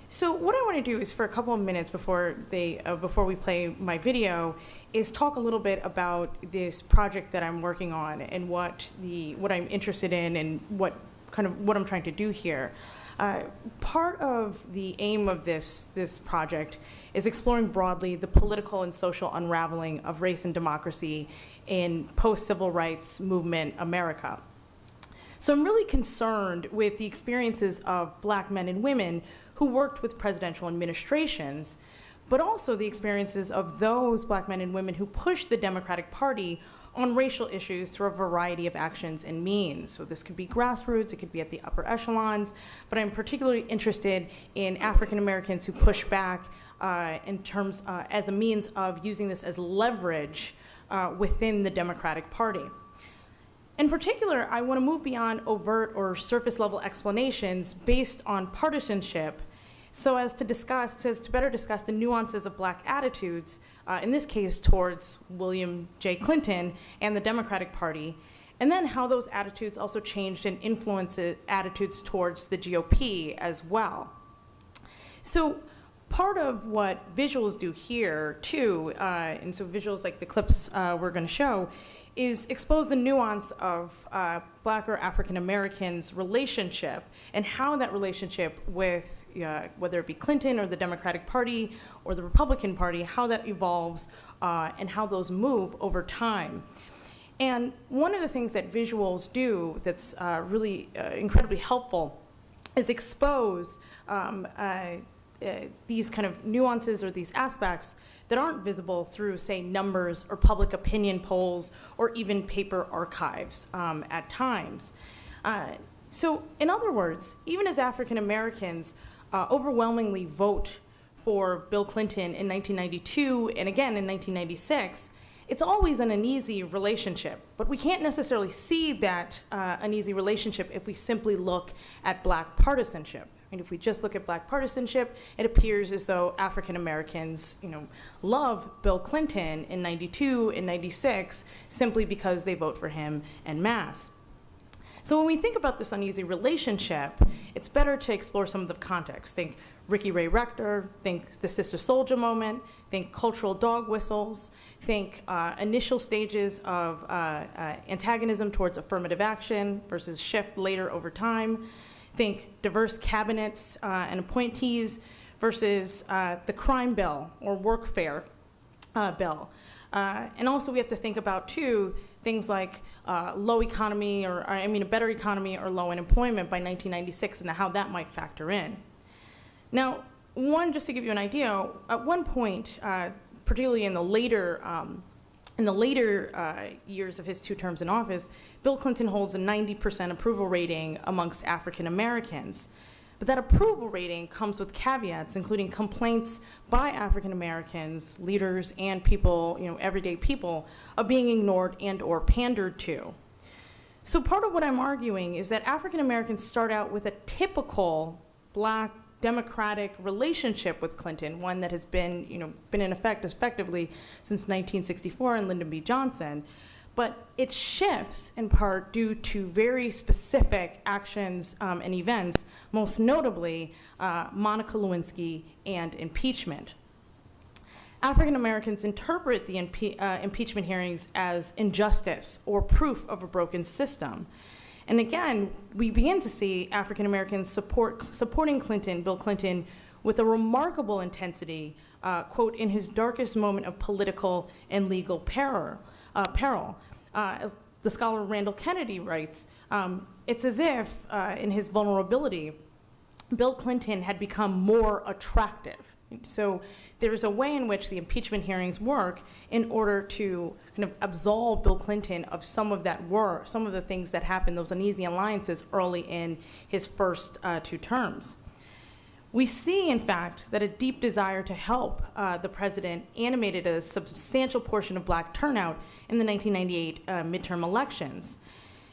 So what I want to do is, for a couple of minutes before we play my video, is talk a little bit about this project that I'm working on and what I'm interested in and what I'm trying to do here. Part of the aim of this project is exploring broadly the political and social unraveling of race and democracy in post-civil rights movement America. So I'm really concerned with the experiences of Black men and women who worked with presidential administrations, but also the experiences of those Black men and women who pushed the Democratic Party on racial issues through a variety of actions and means. So this could be grassroots, it could be at the upper echelons, but I'm particularly interested in African Americans who push back in terms as a means of using this as leverage within the Democratic Party. In particular, I want to move beyond overt or surface level explanations based on partisanship so as to better discuss the nuances of Black attitudes, in this case towards William J. Clinton and the Democratic Party, and then how those attitudes also changed and influenced attitudes towards the GOP as well. So part of what visuals do here too, and so visuals like the clips we're going to show, is expose the nuance of Black or African Americans' relationship and how that relationship with, whether it be Clinton or the Democratic Party or the Republican Party, how that evolves and how those move over time. And one of the things that visuals do that's really incredibly helpful is expose these kind of nuances or these aspects that aren't visible through, say, numbers or public opinion polls or even paper archives at times. So in other words, even as African Americans overwhelmingly vote for Bill Clinton in 1992 and again in 1996, it's always an uneasy relationship. But we can't necessarily see that uneasy relationship if we simply look at Black partisanship. And if we just look at Black partisanship, it appears as though African Americans, love Bill Clinton in 92 and 96 simply because they vote for him en masse. So when we think about this uneasy relationship, it's better to explore some of the context. Think Ricky Ray Rector, think the Sister Souljah moment, think cultural dog whistles, think initial stages of antagonism towards affirmative action versus shift later over time. Think diverse cabinets and appointees versus the crime bill or workfare bill. And also we have to think about, too, things like low economy a better economy or low unemployment by 1996 and how that might factor in. Now, just to give you an idea, at one point, particularly in the later years of his 2 terms in office, Bill Clinton holds a 90% approval rating amongst African Americans. But that approval rating comes with caveats, including complaints by African Americans, leaders, and people, everyday people, of being ignored and or pandered to. So part of what I'm arguing is that African Americans start out with a typical Black Democratic relationship with Clinton, one that has been in effect effectively since 1964 and Lyndon B. Johnson. But it shifts in part due to very specific actions and events, most notably Monica Lewinsky and impeachment. African Americans interpret the impeachment hearings as injustice or proof of a broken system. And again, we begin to see African Americans supporting Bill Clinton, with a remarkable intensity, quote, in his darkest moment of political and legal peril. As the scholar Randall Kennedy writes, it's as if, in his vulnerability, Bill Clinton had become more attractive. So there's a way in which the impeachment hearings work in order to kind of absolve Bill Clinton of some of the things that happened, those uneasy alliances early in his first 2 terms. We see, in fact, that a deep desire to help the president animated a substantial portion of Black turnout in the 1998 midterm elections.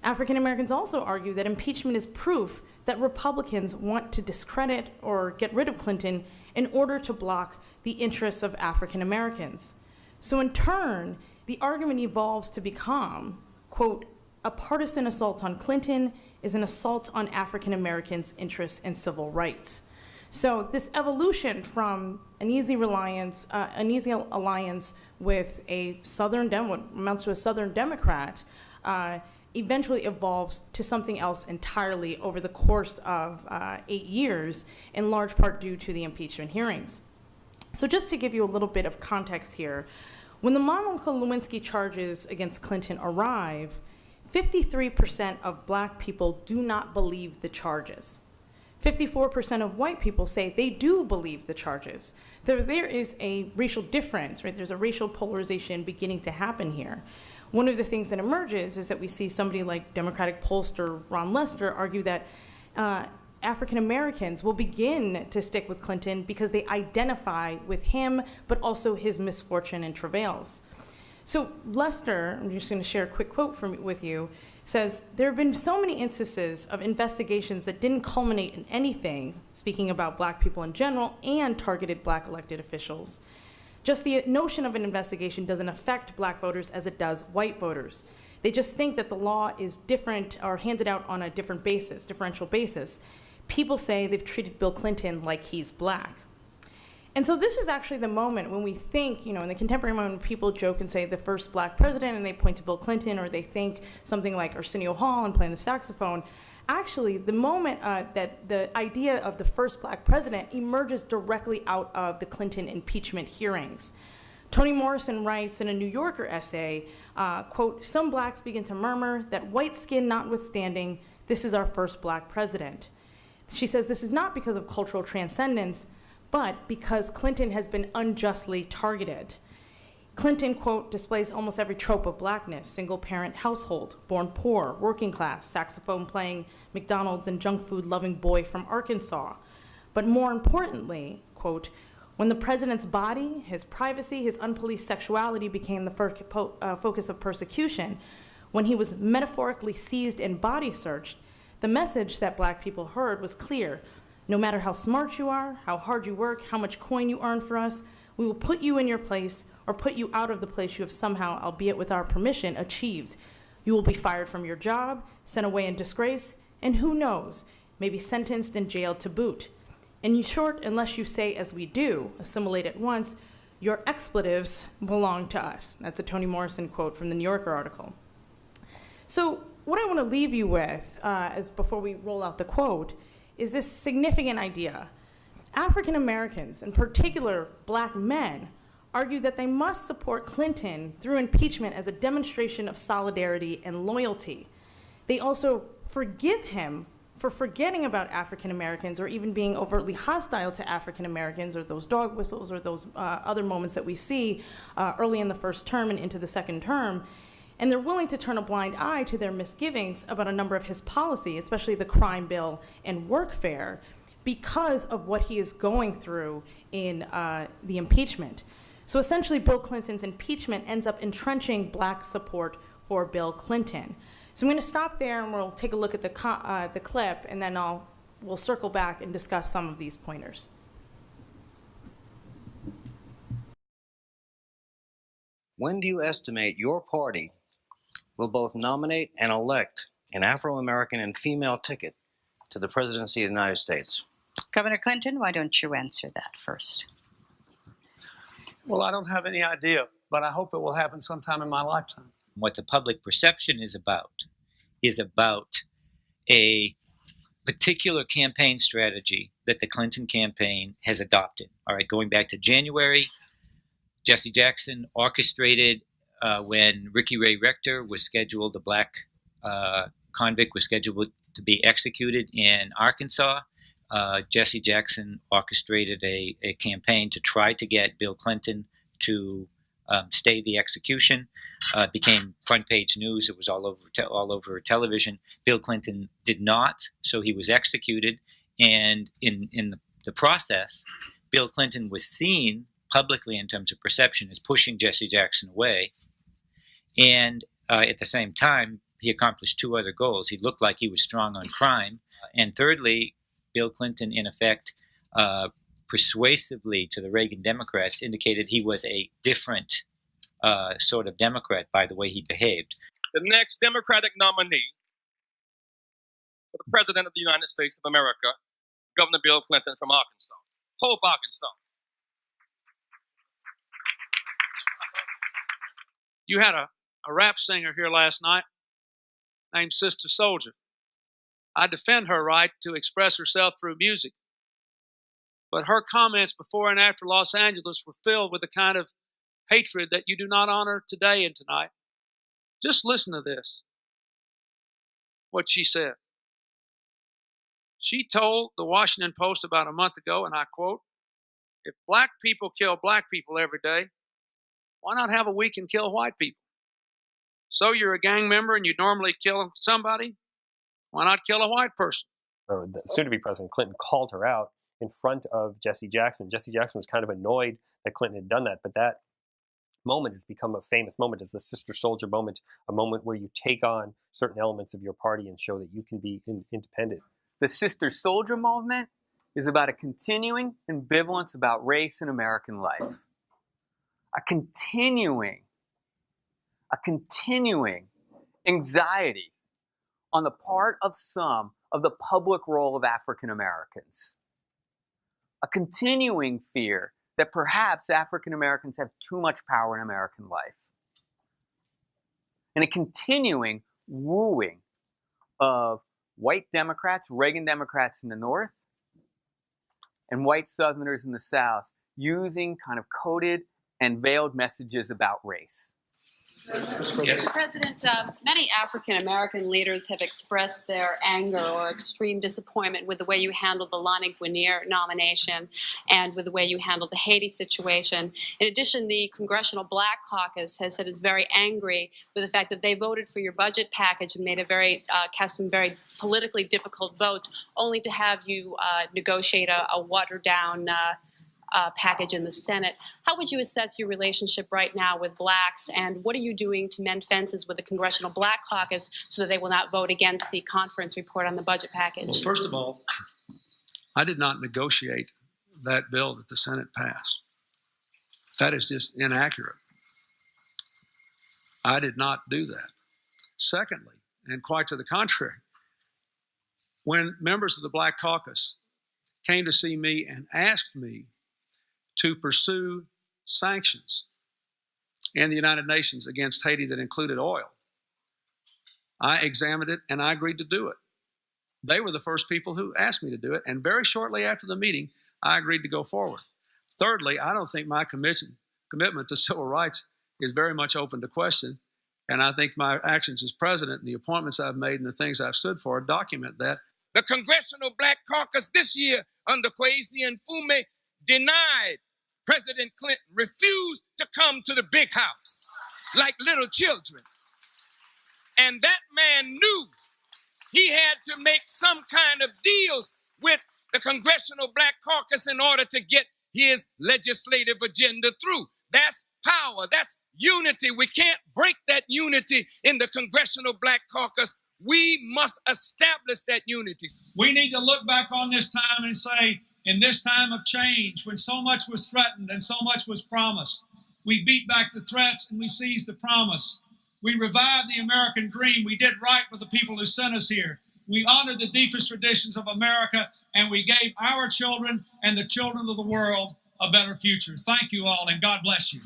African Americans also argue that impeachment is proof that Republicans want to discredit or get rid of Clinton in order to block the interests of African Americans. So in turn, the argument evolves to become, quote, a partisan assault on Clinton is an assault on African Americans' interests and civil rights. So this evolution from an easy alliance with a what amounts to a Southern Democrat, eventually evolves to something else entirely over the course of 8 years, in large part due to the impeachment hearings. So just to give you a little bit of context here, when the Monica Lewinsky charges against Clinton arrive, 53% of black people do not believe the charges. 54% of white people say they do believe the charges. There is a racial difference, right? There's a racial polarization beginning to happen here. One of the things that emerges is that we see somebody like Democratic pollster Ron Lester argue that African Americans will begin to stick with Clinton because they identify with him, but also his misfortune and travails. So Lester, I'm just going to share a quick quote with you, says, there have been so many instances of investigations that didn't culminate in anything, speaking about black people in general, and targeted black elected officials. Just the notion of an investigation doesn't affect black voters as it does white voters. They just think that the law is different or handed out on a different basis, differential basis. People say they've treated Bill Clinton like he's black. And so this is actually the moment when we think, in the contemporary moment, people joke and say the first black president, and they point to Bill Clinton, or they think something like Arsenio Hall and playing the saxophone. Actually, the moment that the idea of the first black president emerges directly out of the Clinton impeachment hearings. Toni Morrison writes in a New Yorker essay, quote, some blacks begin to murmur that white skin notwithstanding, this is our first black president. She says this is not because of cultural transcendence, but because Clinton has been unjustly targeted. Clinton, quote, displays almost every trope of blackness: single-parent household, born poor, working class, saxophone-playing, McDonald's and junk food-loving boy from Arkansas. But more importantly, quote, when the president's body, his privacy, his unpoliced sexuality became the focus of persecution, when he was metaphorically seized and body searched, the message that black people heard was clear. No matter how smart you are, how hard you work, how much coin you earn for us, we will put you in your place or put you out of the place you have somehow, albeit with our permission, achieved. You will be fired from your job, sent away in disgrace, and who knows, maybe sentenced and jailed to boot. In short, unless you say as we do, assimilate at once, your expletives belong to us. That's a Toni Morrison quote from the New Yorker article. So what I want to leave you with, before we roll out the quote, is this significant idea. African Americans, in particular black men, argue that they must support Clinton through impeachment as a demonstration of solidarity and loyalty. They also forgive him for forgetting about African Americans or even being overtly hostile to African Americans, or those dog whistles or those other moments that we see early in the first term and into the second term. And they're willing to turn a blind eye to their misgivings about a number of his policy, especially the crime bill and workfare, because of what he is going through in the impeachment. So essentially, Bill Clinton's impeachment ends up entrenching black support for Bill Clinton. So I'm going to stop there, and we'll take a look at the clip, and then we'll circle back and discuss some of these pointers. When do you estimate your party will both nominate and elect an Afro-American and female ticket to the presidency of the United States? Governor Clinton, why don't you answer that first? Well, I don't have any idea, but I hope it will happen sometime in my lifetime. What the public perception is about a particular campaign strategy that the Clinton campaign has adopted. All right, going back to January, Jesse Jackson orchestrated when Ricky Ray Rector was scheduled, a black convict was scheduled to be executed in Arkansas. Jesse Jackson orchestrated a campaign to try to get Bill Clinton to stay the execution. It became front page news. It was all over television. Bill Clinton did not, so he was executed. And in the process, Bill Clinton was seen publicly in terms of perception as pushing Jesse Jackson away. And at the same time, he accomplished two other goals. He looked like he was strong on crime. And thirdly, Bill Clinton, in effect, persuasively to the Reagan Democrats, indicated he was a different sort of Democrat by the way he behaved. The next Democratic nominee for the President of the United States of America, Governor Bill Clinton from Arkansas. Hope, Arkansas. You had a rap singer here last night named Sister Soldier. I defend her right to express herself through music. But her comments before and after Los Angeles were filled with the kind of hatred that you do not honor today and tonight. Just listen to this, what she said. She told the Washington Post about a month ago, and I quote, "If black people kill black people every day, why not have a week and kill white people? So you're a gang member and you normally kill somebody? Why not kill a white person?" The soon-to-be President Clinton called her out in front of Jesse Jackson. Jesse Jackson was kind of annoyed that Clinton had done that, but that moment has become a famous moment. It's the Sister Soldier moment, a moment where you take on certain elements of your party and show that you can be independent. The Sister Soldier movement is about a continuing ambivalence about race in American life. A continuing anxiety on the part of some of the public role of African Americans. A continuing fear that perhaps African Americans have too much power in American life. And a continuing wooing of white Democrats, Reagan Democrats in the North, and white Southerners in the South, using kind of coded and veiled messages about race. Yes. President, many African-American leaders have expressed their anger or extreme disappointment with the way you handled the Lonnie Guinier nomination and with the way you handled the Haiti situation. In addition, the Congressional Black Caucus has said it's very angry with the fact that they voted for your budget package and made cast some very politically difficult votes, only to have you negotiate a watered-down package in the Senate. How would you assess your relationship right now with blacks, and what are you doing to mend fences with the Congressional Black Caucus so that they will not vote against the conference report on the budget package? Well, first of all, I did not negotiate that bill that the Senate passed. That is just inaccurate. I did not do that. Secondly, and quite to the contrary, when members of the Black Caucus came to see me and asked me to pursue sanctions in the United Nations against Haiti that included oil, I examined it and I agreed to do it. They were the first people who asked me to do it, and very shortly after the meeting, I agreed to go forward. Thirdly, I don't think my commitment to civil rights is very much open to question, and I think my actions as president and the appointments I've made and the things I've stood for document that. The Congressional Black Caucus this year under Kwesi and Fume denied President Clinton, refused to come to the big house like little children. And that man knew he had to make some kind of deals with the Congressional Black Caucus in order to get his legislative agenda through. That's power. That's unity. We can't break that unity in the Congressional Black Caucus. We must establish that unity. We need to look back on this time and say, in this time of change, when so much was threatened and so much was promised, we beat back the threats and we seized the promise. We revived the American dream. We did right for the people who sent us here. We honored the deepest traditions of America, and we gave our children and the children of the world a better future. Thank you all, and God bless you.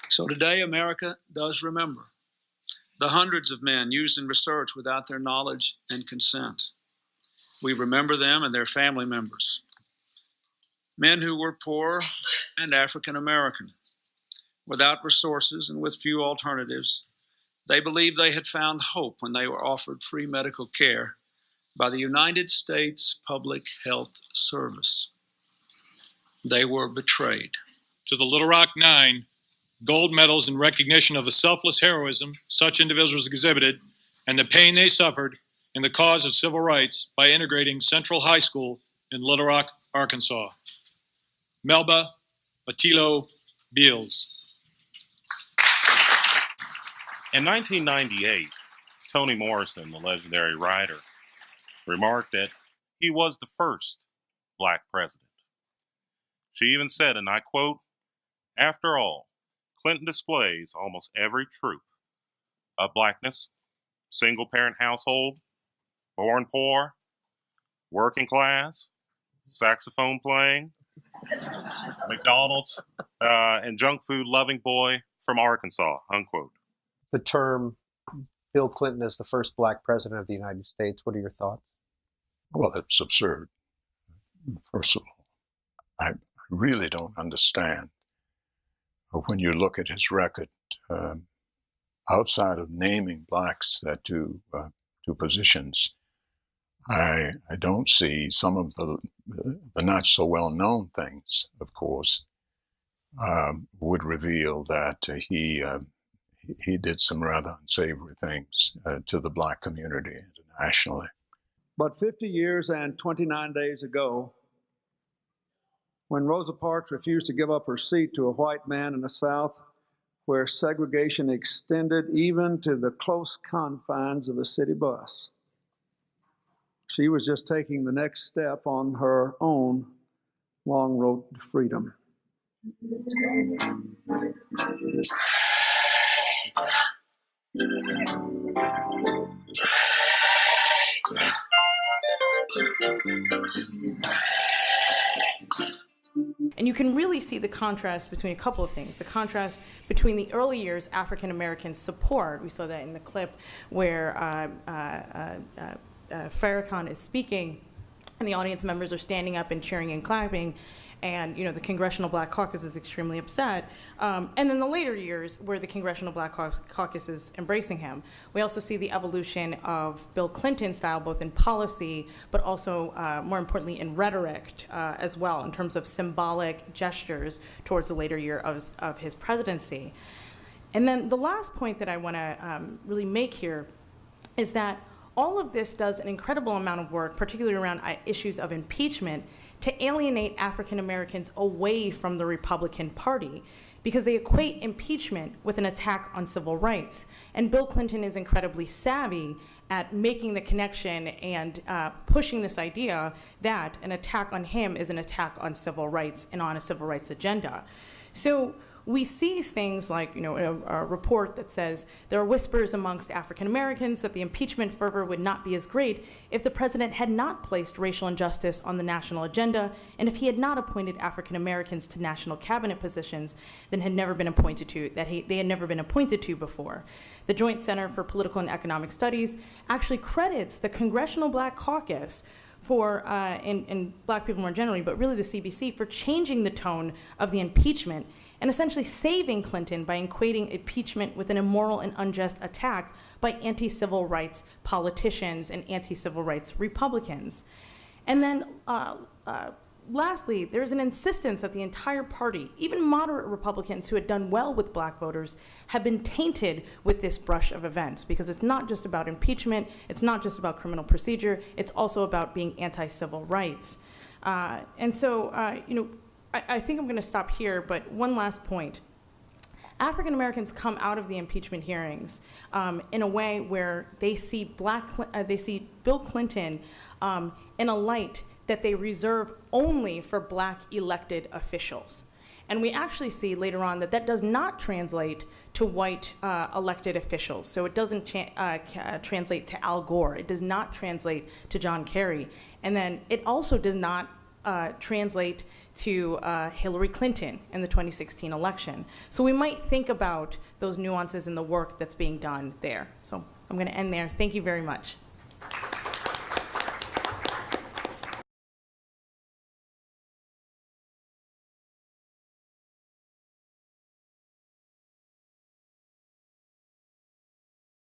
So today, America does remember the hundreds of men used in research without their knowledge and consent. We remember them and their family members. Men who were poor and African American, without resources and with few alternatives. They believed they had found hope when they were offered free medical care by the United States Public Health Service. They were betrayed. To the Little Rock Nine, gold medals in recognition of the selfless heroism such individuals exhibited and the pain they suffered in the cause of civil rights by integrating Central High School in Little Rock, Arkansas. Melba Attilo Beals. In 1998, Toni Morrison, the legendary writer, remarked that he was the first black president. She even said, and I quote, "After all, Clinton displays almost every trope of blackness, single-parent household, born poor, working class, saxophone playing, McDonald's, and junk food loving boy from Arkansas," unquote. The term Bill Clinton as the first black president of the United States, what are your thoughts? Well, it's absurd. First of all, I really don't understand when you look at his record, outside of naming blacks to positions. I don't see some of the not so well known things, of course, would reveal that he did some rather unsavory things to the black community internationally. But 50 years and 29 days ago, when Rosa Parks refused to give up her seat to a white man in the South, where segregation extended even to the close confines of a city bus, she was just taking the next step on her own long road to freedom. And you can really see the contrast between a couple of things. The contrast between the early years African American support. We saw that in the clip where Farrakhan is speaking, and the audience members are standing up and cheering and clapping, and the Congressional Black Caucus is extremely upset. And then the later years where the Congressional Black Caucus is embracing him. We also see the evolution of Bill Clinton style, both in policy, but also, more importantly, in rhetoric as well, in terms of symbolic gestures towards the later year of his presidency. And then the last point that I want to really make here is that all of this does an incredible amount of work, particularly around issues of impeachment, to alienate African Americans away from the Republican Party, because they equate impeachment with an attack on civil rights. And Bill Clinton is incredibly savvy at making the connection and pushing this idea that an attack on him is an attack on civil rights and on a civil rights agenda. So we see things like, a report that says there are whispers amongst African Americans that the impeachment fervor would not be as great if the president had not placed racial injustice on the national agenda, and if he had not appointed African Americans to national cabinet positions that they had never been appointed to before. The Joint Center for Political and Economic Studies actually credits the Congressional Black Caucus for, and black people more generally, but really the CBC, for changing the tone of the impeachment and essentially saving Clinton by equating impeachment with an immoral and unjust attack by anti-civil rights politicians and anti-civil rights Republicans. And then lastly, there's an insistence that the entire party, even moderate Republicans who had done well with black voters, have been tainted with this brush of events, because it's not just about impeachment, it's not just about criminal procedure, it's also about being anti-civil rights. And so, I think I'm going to stop here, but one last point. African Americans come out of the impeachment hearings in a way where they see Bill Clinton in a light that they reserve only for black elected officials. And we actually see later on that does not translate to white elected officials. So it doesn't translate to Al Gore. It does not translate to John Kerry. And then it also does not translate to Hillary Clinton in the 2016 election. So we might think about those nuances in the work that's being done there. So I'm going to end there. Thank you very much.